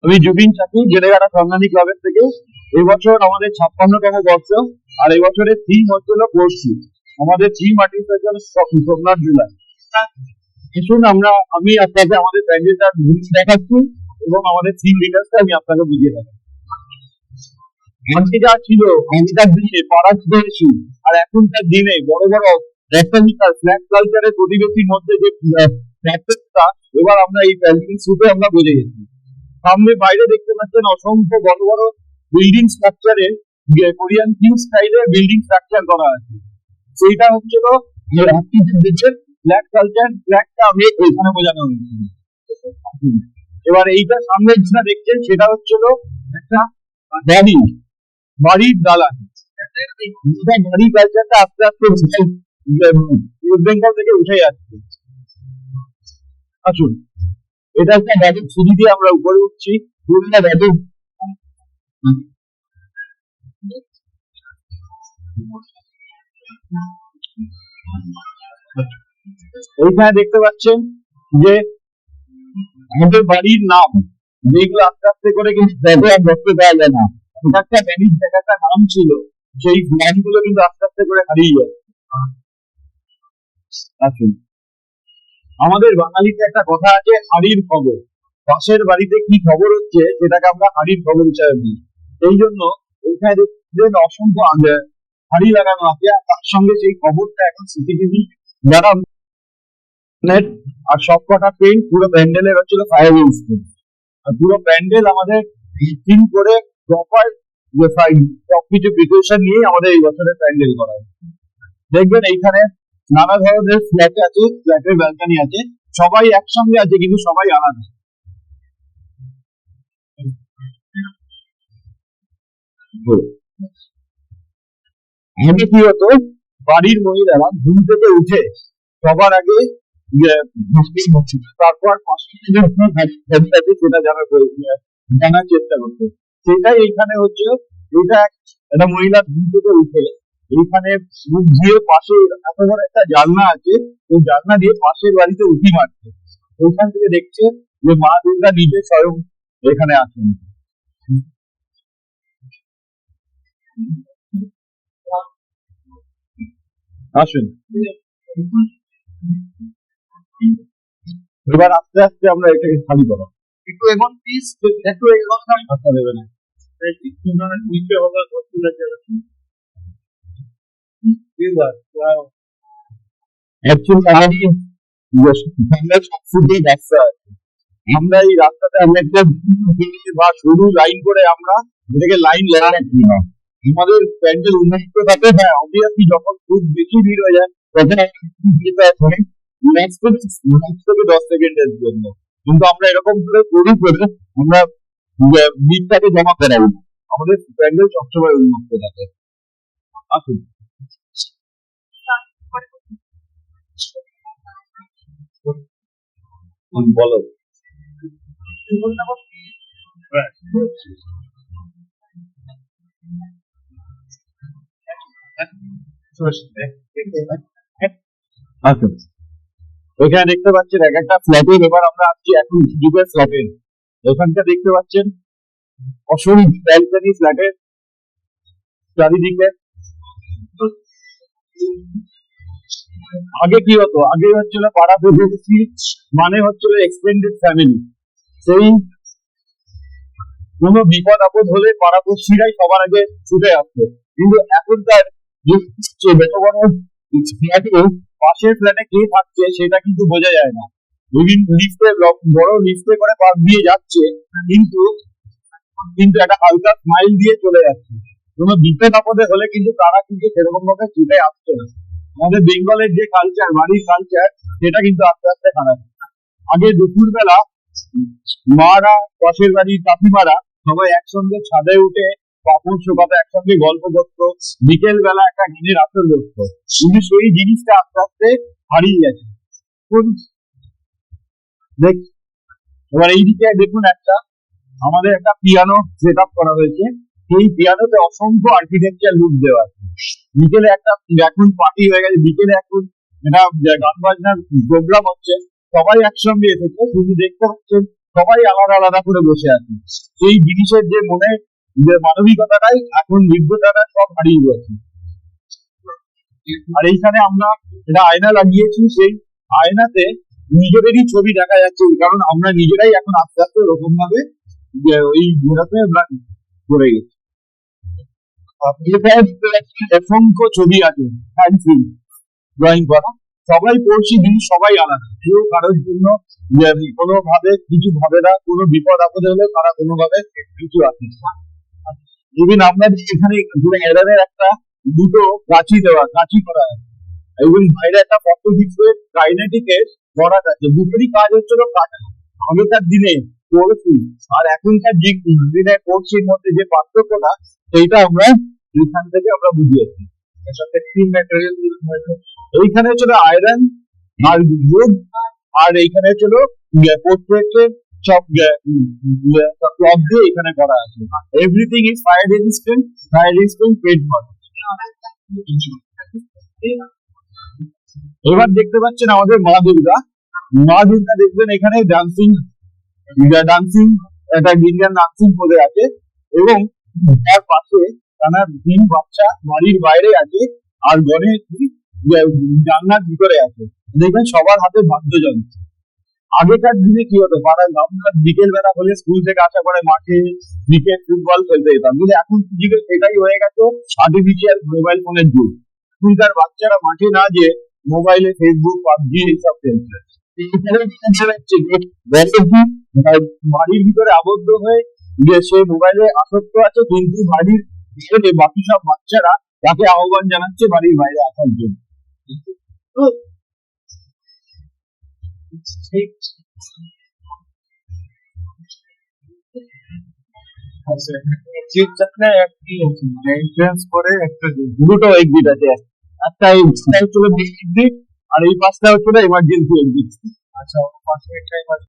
আমি জুবিন চাকি, জেলেগাড়া সন্ধানী ক্লাবের থেকে। এবছর আমাদের 56তম বর্ষ, আর এবছরের থিম হচ্ছিল পরশু। আমাদের থিম আর্টিস্ট হচ্ছিল সোমনাথ জুলাই। আসুন আমি আপনাকে আমাদের প্যান্ডেলটা দেখাচ্ছি এবং আমাদের থিম ডিটেলসটা আমি আপনাকে বুঝিয়ে দেখাচ্ছি। আজকে যা ছিল আগেকার দিনে পাড়ার ইস্যু, আর এখনকার দিনে বড় বড় রেক্টালিকাল ফ্ল্যাট কালচারের প্রতিবেশীর মধ্যে যে ফ্যাক্টরটা এবার আমরা এই প্যান্ডেল শুটে আমরা বুঝে গেছি। সামনে বাইরে দেখতে পাচ্ছেন অসংখ্য বড় বড় বিল্ডিং স্ট্রাকচারে কোরিয়ান থিম স্টাইলে বিল্ডিং স্ট্রাকচার করা আছে। সেইটা হচ্ছিল ফ্ল্যাট কালচার, ফ্ল্যাটটা আমি এখানে বোঝানো হয়েছিল। এবার এইটা সামনে যেটা দেখছেন সেটা হচ্ছিল একটা বাড়ির দালান। বাড়ি কালচারটা আস্তে আস্তে ওয়েস্ট বেঙ্গল থেকে উঠে যাচ্ছে। আসুন, এটা একটা ব্যাগের সিঁড়ি দিয়ে আমরা উপরে উঠছি। পুরোটা ব্যাগের এইখানে দেখতে পাচ্ছেন যে আমাদের বাড়ির নাম, যেগুলো আস্তে আস্তে করে কিন্তু ব্যাগে আর দেখতে পাওয়া যায় না। এটা একটা ব্যাগের জায়গাটা নাম ছিল, সেই নামগুলো কিন্তু আস্তে আস্তে করে হারিয়ে যায়। আসুন, আমাদের বাঙালিতে একটা কথা আছে, হাড়ির খবর। পাশের বাড়িতে কি খবর হচ্ছে সেটাকে আমরা হাড়ির খবর হিসাবে বলি। এই জন্য এখানে দেখবেন অসংখ্য হাড়ি লাগানো আছে, তার সঙ্গে সেই খবরটা এখন সিসিটিভি যারা আর সব কটা পেন্ট পুরো প্যান্ডেলের হচ্ছিল ফায়ার ইনস্টেন্ট। আর পুরো প্যান্ডেল আমাদের থিম করে প্রপার সবকিছু প্রিপারেশন নিয়ে আমাদের এই বছরের প্যান্ডেল করা হয়। দেখবেন এইখানে নানা ধরনের ফ্ল্যাট আছে, ফ্ল্যাটের ব্যালকনি আছে, সবাই একসঙ্গে আছে কিন্তু সবাই আলাদা। আগে কি হতো, বাড়ির মহিলারা ঘুম থেকে উঠে সবার আগে তারপর সেটা জানার চেষ্টা করতো। সেটাই এইখানে হচ্ছে, এটা একটা মহিলা ঘুম থেকে উঠে এইখানে মুখ দিয়ে পাশে এত বড় একটা জানলা আছে, ওই জানলা দিয়ে পাশের বাড়িতে উঠি মারছে। ওইখান থেকে দেখছে যে মা দুর্গা নিজে স্বয়ং এখানে আছেন। আসুন, এবার আস্তে আস্তে আমরা এটাকে খালি করো। একটু এগোন প্লিজ, একটু এগোন, কথা দেবে না। আমরা এই রাস্তাতে আমরা একটা বা সরু লাইন করে আমরা এটাকে লাইন লাগাচ্ছি না। আমাদের প্যান্ডেল উন্মুক্ত থাকে, হ্যাঁ অবভিয়াসলি যখন খুব বেশি ভিড় হয়ে যায় তখন নেক্সট থেকে 10 সেকেন্ডের জন্য, কিন্তু আমরা এরকম করে তৈরি করে আমরা ভিড়টাকে জমা করাবো না। আমাদের প্যান্ডেল সবসময় উন্মুক্ত থাকে। আসুন, বলো। আচ্ছা, এখানে দেখতে পাচ্ছেন এক একটা ফ্ল্যাটের, এবার আমরা আসছি এখন যুগের ফ্ল্যাটের। এখানটা দেখতে পাচ্ছেন অসংখ্য ব্যালকনি ফ্ল্যাটের চারিদিকে। আগে কি হতো, আগে হচ্ছিল পাড়া প্রতিবেশী মানে হচ্ছিল এক্সটেন্ডেড ফ্যামিলি। সেই কোনো বিপদ আপদ হলে পাড়াপড়শিরাই সবার আগে ছুটে আসতো, কিন্তু এখনকার পাশের ফ্ল্যাটে কে থাকছে সেটা কিন্তু বোঝা যায় না। বিভিন্ন লিফটে, বড় লিফটে করে পাশ দিয়ে যাচ্ছে, কিন্তু কিন্তু একটা হালকা স্মাইল দিয়ে চলে যাচ্ছে। কোনো বিপদ আপদে হলে কিন্তু তারা কিন্তু সেরকম ভাবে ছুটে আসছে না। আমাদের বেঙ্গলের যে কালচার, বাড়ির কালচার, সেটা কিন্তু আস্তে আস্তে খারাপ। আগে দুপুরবেলা মারা, পাশের বাড়ির কাকিমারা সবাই একসঙ্গে ছাদে উঠে পাপড় শোকাতে একসঙ্গে গল্প করতো, বিকেল বেলা একটা গানের আসর করতো, কিন্তু সেই জিনিসটা আস্তে আস্তে হারিয়ে গেছে। এবার এইদিকে দেখুন আমাদের একটা পিয়ানো সেট আপ করা হয়েছে। সেই পিয়ানোতে অসংখ্য আর্কিটেকচার লুক দেওয়া আছে। বিকেলে একটা এখন পার্টি হয়ে গেছে, বিকেলে এখন এটা গান বাজনার প্রোগ্রাম হচ্ছে, সবাই একসঙ্গে এসেছে। শুধু দেখতে পাচ্ছেন সবাই আলাদা আলাদা করে বসে আছে। সেই জিনিসের যে মনে যে মানবিকতাটাই এখন নির্ভরতাটা সব হারিয়ে গেছে। আর এইখানে আমরা এটা আয়না লাগিয়েছি, সেই আয়নাতে নিজেদেরই ছবি দেখা যাচ্ছে, কারণ আমরা নিজেরাই এখন আস্তে আস্তে ওরকম ভাবে ওই ঘোরাতে আমরা পড়ে গেছি। অসংখ্য ছবি আছে পেন্সিল ড্রয়িং করা, সবাই পড়ছি জিনিস সবাই আলাদা, কেউ কারোর জন্য কোনোভাবে কিছু ভাবে না, কোনো বিপদ আপদে হলে তারা কোনোভাবে কিছু আসে। ইভেন আমরা এখানে এরারের একটা দুটো কাঁচি করা আছে, এবং বাইরে একটা পট্টচিত্রের কাইনেটিকের করা আছে, দুটোরই কাজ হচ্ছিল কাটা। আগেকার দিনে পড়ছি আর এখনকার দিনে পড়ছির মধ্যে যে পার্থক্যটা, সেইটা আমরা এখান থেকে আমরা বুঝিয়েছি। এইখানে ছিল আয়রন আর wood, আর এইখানে ছিল পোর্ট্রেটের সব ক্লথ দিয়ে এখানে করা আছে। Everything is fire resistant PET body. এবার দেখতে পাচ্ছেন আমাদের মা দুর্গা দেখবেন এখানে ডান্সিং একটা ইন্ডিয়ান ডান্সিং পরে আছে, এবং তার পাশে তার তিন বাচ্চা বাড়ির বাইরে আছে, আর ঘরে জানলার ভিতরে আছে। দেখবেন সবার হাতে বাদ্যযন্ত্র। আগেকার দিনে কি হতো, পাড়ার আমরা বিকেল বেলা হলে স্কুল থেকে আসা পরে মাঠে ক্রিকেট ফুটবল খেলতে যেতাম, কিন্তু এখন যুগে সেটাই হয়ে গেছে আর্টিফিশিয়াল মোবাইল ফোনের যুগ। এখনকার বাচ্চারা মাঠে না গিয়ে মোবাইলে ফেসবুক পাবজি এইসব খেলছে। বাড়ির ভিতরে আবদ্ধ হয়ে গিয়ে সে মোবাইলে আসক্ত আছে, কিন্তু বাড়ির ভিতরে বাকি সব বাচ্চারা তাকে আহ্বান জানাচ্ছে বাড়ির বাইরে আসার জন্য। দুটো এক্সিট আছে, একটা হচ্ছিল বেসিক দিক, আর এই পাশটা হচ্ছিল এমার্জেন্সি এক্সিট। আচ্ছা, পাশে একটা